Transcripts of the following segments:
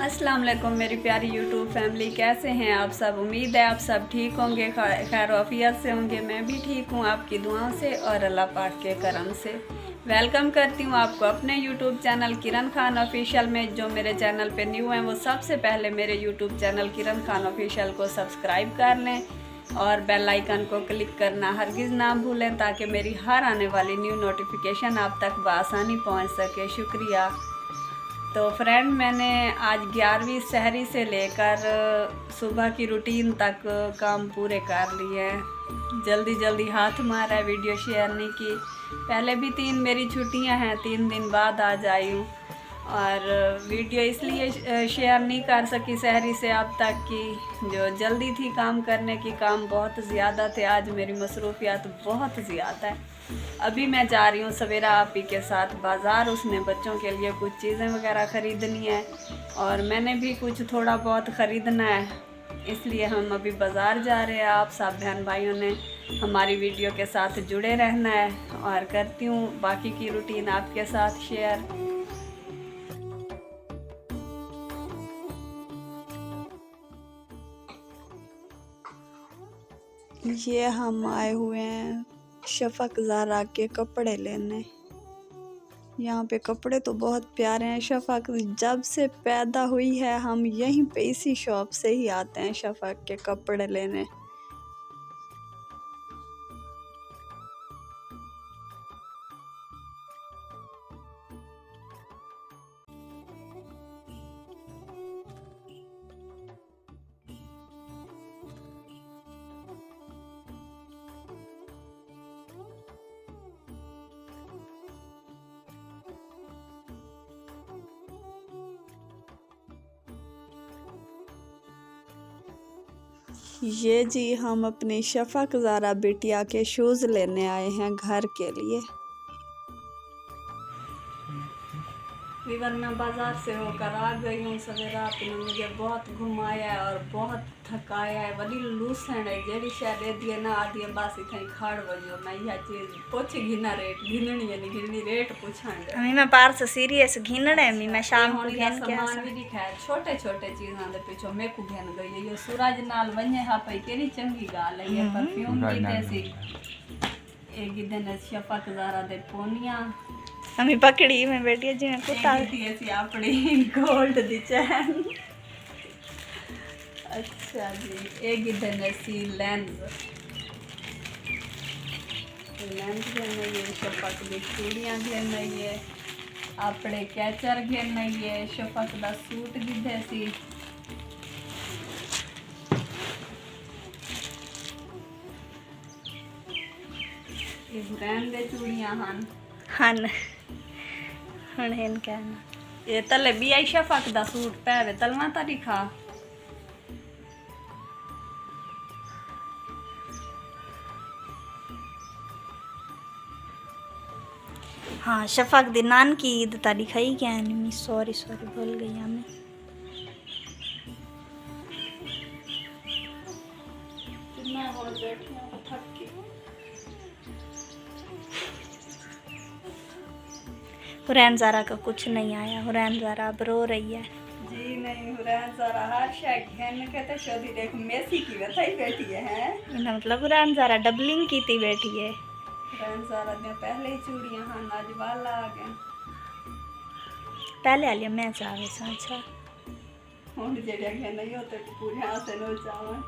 अस्सलाम वालेकुम मेरी प्यारी यूट्यूब फैमिली, कैसे हैं आप सब। उम्मीद है आप सब ठीक होंगे, खैर वाफियत से होंगे। मैं भी ठीक हूँ आपकी दुआओं से और अल्लाह पाक के करम से। वेलकम करती हूँ आपको अपने यूट्यूब चैनल किरण खान ऑफिशियल में। जो मेरे चैनल पे न्यू हैं वो सबसे पहले मेरे यूट्यूब चैनल किरण खान ऑफिशियल को सब्सक्राइब कर लें और बेल आइकन को क्लिक करना हरगिज़ ना भूलें, ताकि मेरी हर आने वाली न्यू नोटिफिकेशन आप तक बआसानी पहुँच सके। शुक्रिया। तो फ्रेंड, मैंने आज 11वीं सहरी से लेकर सुबह की रूटीन तक काम पूरे कर लिए हैं। जल्दी जल्दी हाथ मारा है वीडियो शेयर नहीं की। पहले भी 3 मेरी छुट्टियां हैं, 3 दिन बाद आज आई हूँ और वीडियो इसलिए शेयर नहीं कर सकी सहरी से अब तक की जो जल्दी थी काम करने की। काम बहुत ज़्यादा थे, आज मेरी मसरूफियात बहुत ज़्यादा है। अभी मैं जा रही हूँ सवेरा आपी के साथ बाज़ार। उसने बच्चों के लिए कुछ चीज़ें वगैरह ख़रीदनी है और मैंने भी कुछ थोड़ा बहुत ख़रीदना है, इसलिए हम अभी बाज़ार जा रहे हैं। आप सब बहन भाइयों ने हमारी वीडियो के साथ जुड़े रहना है और करती हूँ बाकी की रूटीन आपके साथ शेयर। ये हम आए हुए हैं शफक ज़ारा के कपड़े लेने। यहाँ पे कपड़े तो बहुत प्यारे हैं। शफक जब से पैदा हुई है हम यहीं पे इसी शॉप से ही आते हैं शफक के कपड़े लेने। ये जी हम अपनी शफक ज़ारा बिटिया के शूज़ लेने आए हैं घर के लिए। वीवर मैं बाज़ार से होकर आ गई हूँ। सवेरा आपने मुझे बहुत घुमाया है और बहुत थकाया है। वली लूसन है जेड़ी शायद दे दिए ना आदि बस इतनी खाड़ वजो मैं यह चीज़ पूछ घिना रेट घिननी है नहीं घिननी रेट पूछांगे। अमी मैं पार से सीरियस घिनने है। मैं शाम को घेन के सामान भी दिखाया छोटे छोटे चीज़ां दे पिछो मैं को घेन गई है। ये सूरज नाल वने हा पई केरी चंगी गाल है। ये परफ्यूम भी देसी एक दिन शफक ज़ारा दे पोनिया अमी पकड़ी मैं बैठी जी मैं कुत्ता ऐसी अपनी गोल्ड दी चैन। अच्छा जी, एक दिन ऐसी लेंस घेन ये शफक दी चूड़ियाँ घेन ये अपने कैचर घेन ये शफक दा सूट गिद्धे सी। ये ब्रांड दे चूड़ियाँ हन हन हन हेन कहना ये तले भी आई शफक दा सूट पैवे तलवा ता दिखा। हाँ शफक दी नान की ईद तारी खाई क्या है। सॉरी सॉरी भूल गई हमें। कितना हो बैठी हूँ थक के। हुरैन ज़ारा का कुछ नहीं आया। हुरैन ज़ारा अब रो रही है। जी नहीं, हुरैन ज़ारा हर शायद घेन कहते शोधी देख मेसी की वथाई बैठी है। इनका मतलब हुरैन ज़ारा डबलिंग की थी बैठी है। हुरैन ज़ारा ने पहले ही चूड़ियाँ हाँ आज वाला आ गए। पहले आलिया मैं चाहे अच्छा हुन जेड़िया घेन नहीं होते तो पूरे हाथ से नो चावन।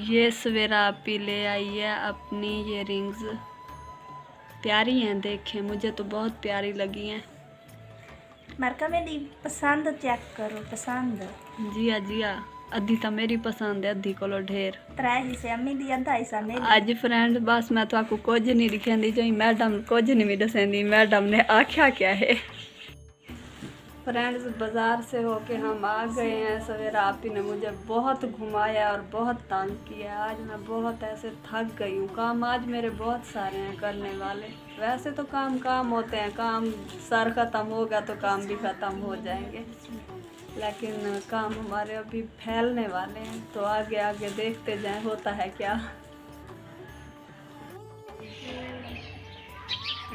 ये सवेरा आपी ले आई है अपनी ये रिंग्स। प्यारी हैं, देखें मुझे तो बहुत प्यारी लगी हैं। मरका मेरी पसंद चेक करो पसंद। जिया जिया अद्धी तो मेरी पसंद है अद्धी कोलो ढेर। त्रै हिस्से अम्मी दी अद्धा हिस्सा मेरी। अज फ्रेंड बस मैं तो आपको कुछ नहीं दिखाती जो मैडम कुछ नहीं भी दसेंदी। मैडम ने आख्या क्या है। फ्रेंड्स बाज़ार से होके हम आ गए हैं। सवेरा आपी ने मुझे बहुत घुमाया और बहुत तंग किया। आज मैं बहुत ऐसे थक गई हूँ। काम आज मेरे बहुत सारे हैं करने वाले। वैसे तो काम होते हैं, काम सर ख़त्म होगा तो काम भी ख़त्म हो जाएंगे, लेकिन काम हमारे अभी फैलने वाले हैं। तो आगे आगे देखते जाएं होता है क्या।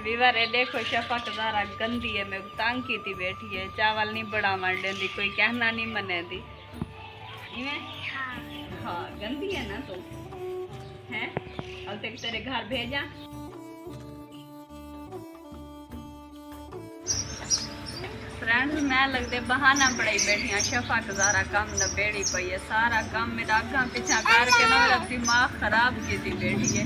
वीवर देखो शफक ज़रा गंदी है, मैं तंग की थी बैठी है, चावल नहीं बड़ा मार देंदी, कोई कहना नहीं मने दी। हाँ गंदी है ना तो हैं, अब तक तेरे घर भेजा। फ्रेंड्स मैं लगते बहाना पड़ाई बैठी हाँ, शफक ज़रा कम न बेड़ी पई है, सारा काम मेरा अगा पीछा करके ना मेरा दिमाग खराब की थी बैठी है।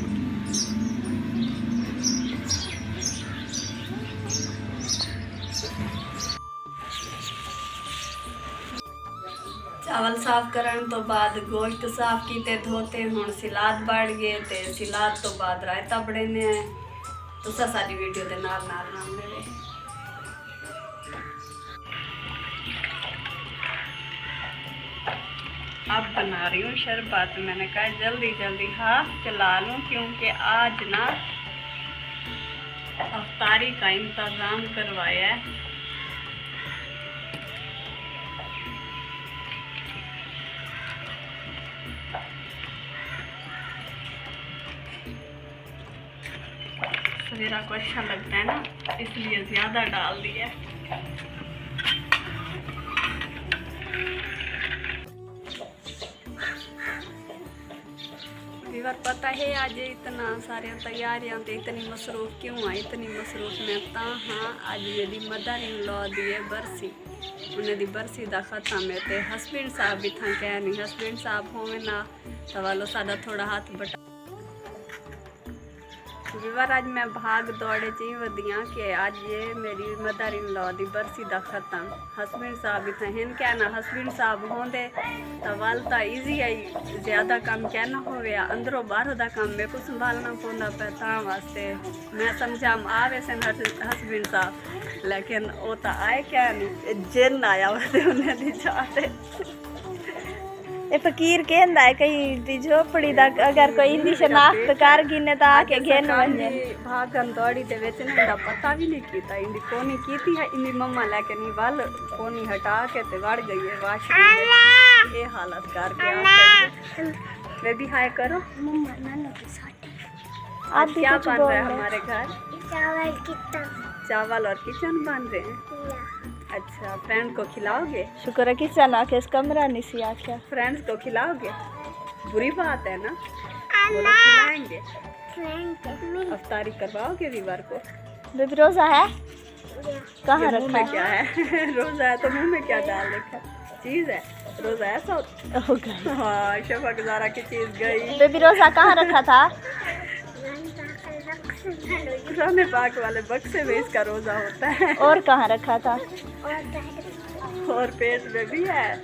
चावल साफ करने तो बाद गोश्त साफ किते धोते हुण सलाद बढ़ गए ते सलाद तो बाद रायता बड़े ने तो सारी वीडियो के नाल नाल नाल मेरे अब बना रही हूँ शरबत। मैंने कहा जल्दी जल्दी हाथ चला लूँ क्योंकि आज ना अफ्तारी का इंतज़ाम करवाया है। सवेरा को अच्छा लगता है ना, इसलिए ज़्यादा डाल दिया। वीवर पता है आज इतना सारे तैयारियां तो इतनी मसरूफ़ क्यों है, इतनी मसरूफ़ में ता हाँ आज मेरी मदर इन लॉ दी है बरसी, उन्हें दी बरसी दा ख़त्म है ते हस्बैंड साहब भी था कह नहीं, हस्बैंड साहब होवे ना तो वालो सादा थोड़ा हाथ बटा। वीवर आज मैं भाग दौड़े चाहिए वधिया कि आज ये मेरी मदर इन लॉ दी बरसी दा ख़त्म, हस्बैंड साहब भी थे क्या ना, हस्बैंड साहब होंदे तो वाल तो ईजी आई, ज़्यादा काम क्या ना होवे, अंदरों बाहरों दा काम मेरे को संभालना पौंदा पे ता वास्ते मैं समझा आवे से हस्बैंड साहब, लेकिन वो तो आए क्या नहीं जिन आया वैसे उन्हें दी जाते ए फकीर कहंदा है कहीं दी झोपड़ी दा अगर कोई इंदी शनाख्त कर गिने ता आके घेन वने भागन दौड़ी दे विच ने इंदा पता भी नहीं कीता, इंदी कोनी कीती है, इंदी मम्मा लेके नहीं वाल कोनी हटा के ते वड़ गई है वाशरूम में, ये हालत करके वे भी हाय करो मम्मा नाना के साथ आज क्या बन रहा है हमारे घर, चावल कितना चावल और किचन बन रहे हैं। अच्छा फ्रेंड को खिलाओगे? शुक्र है किचन आके इस कमरा नहीं सी आख्या, फ्रेंड्स को खिलाओगे? बुरी बात है ना, बोलो खिलाएंगे। अफ्तारी करवाओगे वीवर को? बेबी रोजा है कहाँ रखा है? क्या है रोजा है तो मुंह में क्या डाल रखा चीज है, रोजा ऐसा होगा। हाँ शफक ज़रा की चीज गई। बेबी रोजा कहाँ रखा था? कुरान पाक वाले बक्से में इसका रोजा होता है। और कहाँ रखा था? और पेट में भी है।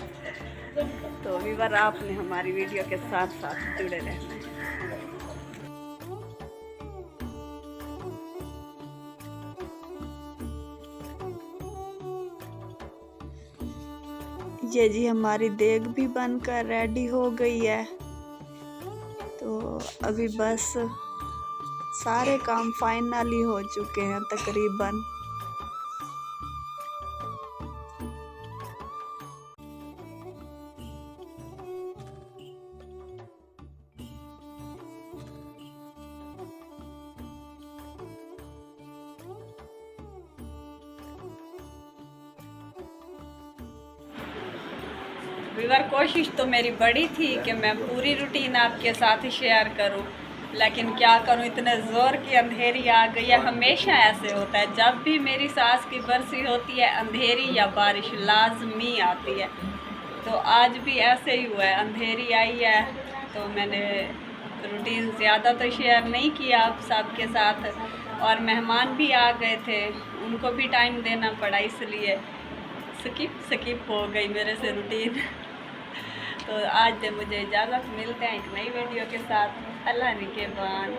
तो वीवर आपने हमारी वीडियो के साथ साथ जुड़े रहना है। ये जी हमारी देग भी बनकर रेडी हो गई है, तो अभी बस सारे काम फाइनली हो चुके हैं तकरीबन। वीवर कोशिश तो मेरी बड़ी थी कि मैं पूरी रूटीन आपके साथ शेयर करूं, लेकिन क्या करूं इतने ज़ोर की अंधेरी आ गई है। हमेशा ऐसे होता है, जब भी मेरी सास की बरसी होती है अंधेरी या बारिश लाजमी आती है, तो आज भी ऐसे ही हुआ है, अंधेरी आई है। तो मैंने रूटीन ज़्यादा तो शेयर नहीं किया आप सबके साथ, और मेहमान भी आ गए थे, उनको भी टाइम देना पड़ा, इसलिए स्किप हो गई मेरे से रूटीन। तो आज मुझे इजाज़त, मिलते हैं एक नई वीडियो के साथ। अल्लाह निगहबान।